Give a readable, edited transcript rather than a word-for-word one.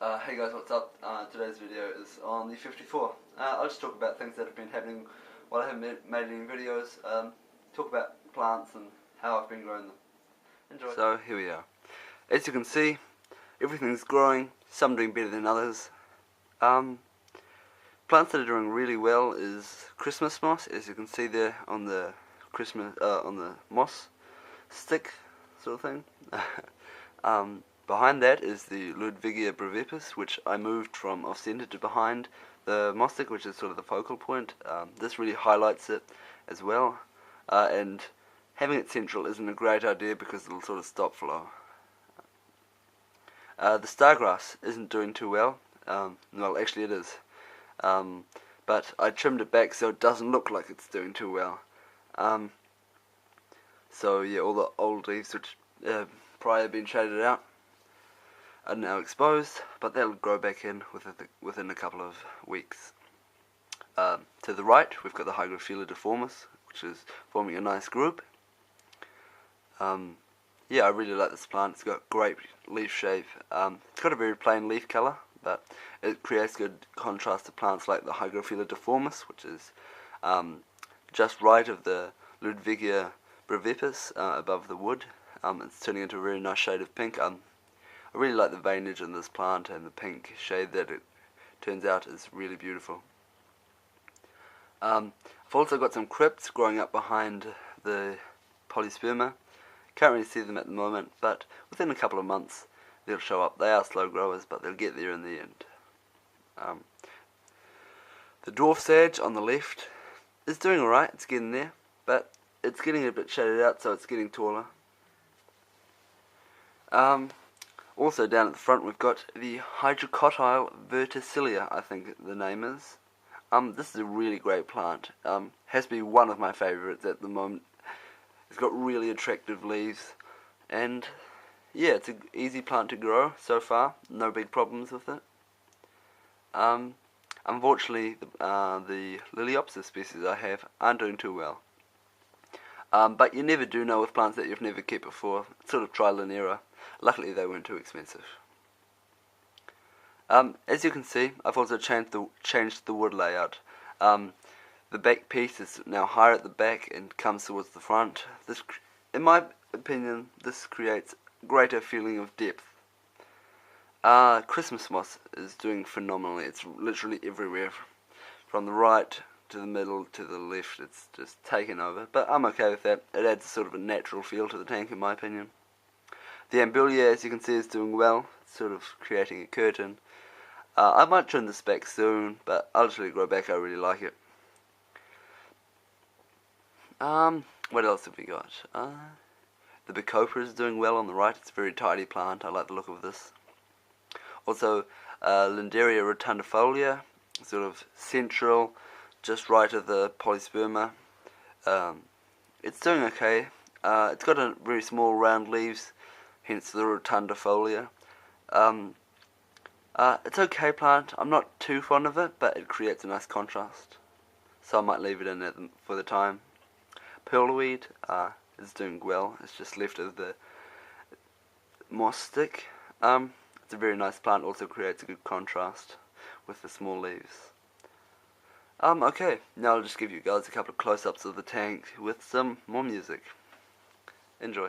Hey guys, what's up? Today's video is on the 54. I'll just talk about things that have been happening while I haven't made any videos. Talk about plants and how I've been growing them. Enjoy. So here we are. As you can see, everything's growing, some doing better than others. Plants that are doing really well is Christmas moss, as you can see there on the on the moss stick sort of thing. Behind that is the Ludwigia brevippus, which I moved from off-center to behind the moss stick, which is sort of the focal point. This really highlights it as well, and having it central isn't a great idea because it'll sort of stop flow. The stargrass isn't doing too well. Well, actually it is, but I trimmed it back so it doesn't look like it's doing too well. So yeah, all the old leaves which prior had been shaded out are now exposed, but they'll grow back in within a couple of weeks. To the right, we've got the Hygrophila deformis, which is forming a nice group. Yeah, I really like this plant. It's got great leaf shape. It's got a very plain leaf colour, but it creates good contrast to plants like the Hygrophila deformis, which is just right of the Ludwigia brevippus, above the wood. It's turning into a very nice shade of pink. I really like the veinage in this plant, and the pink shade that it turns out is really beautiful. I've also got some crypts growing up behind the polysperma. Can't really see them at the moment, but within a couple of months they'll show up. They are slow growers, but they'll get there in the end. The dwarf sage on the left is doing alright, it's getting there, but it's getting a bit shaded out, so it's getting taller. Also down at the front we've got the Hydrocotyle verticilia, I think the name is. This is a really great plant. Has to be one of my favourites at the moment. It's got really attractive leaves, and yeah, it's an easy plant to grow so far. No big problems with it. Unfortunately, the Liliopsis species I have aren't doing too well. But you never do know with plants that you've never kept before. It's sort of trial and error. Luckily they weren't too expensive. As you can see, I've also changed the wood layout. The back piece is now higher at the back and comes towards the front. This, in my opinion, this creates a greater feeling of depth. Christmas moss is doing phenomenally. It's literally everywhere, from the right to the middle to the left. It's just taken over, but I'm okay with that. It adds sort of a natural feel to the tank, in my opinion. The Ambulia, as you can see, is doing well. It's sort of creating a curtain. I might trim this back soon, but I'll just let it grow back. I really like it. What else have we got? The Bacopa is doing well on the right. It's a very tidy plant. I like the look of this. Also, Lindaria rotundifolia, sort of central, just right of the polysperma. It's doing okay. It's got a very small round leaves, hence the rotundifolia. It's okay plant. I'm not too fond of it, but it creates a nice contrast, so I might leave it in for the time. Pearlweed is doing well. It's just left of the moss stick. It's a very nice plant. Also creates a good contrast with the small leaves. Okay, now I'll just give you guys a couple of close-ups of the tank with some more music. Enjoy.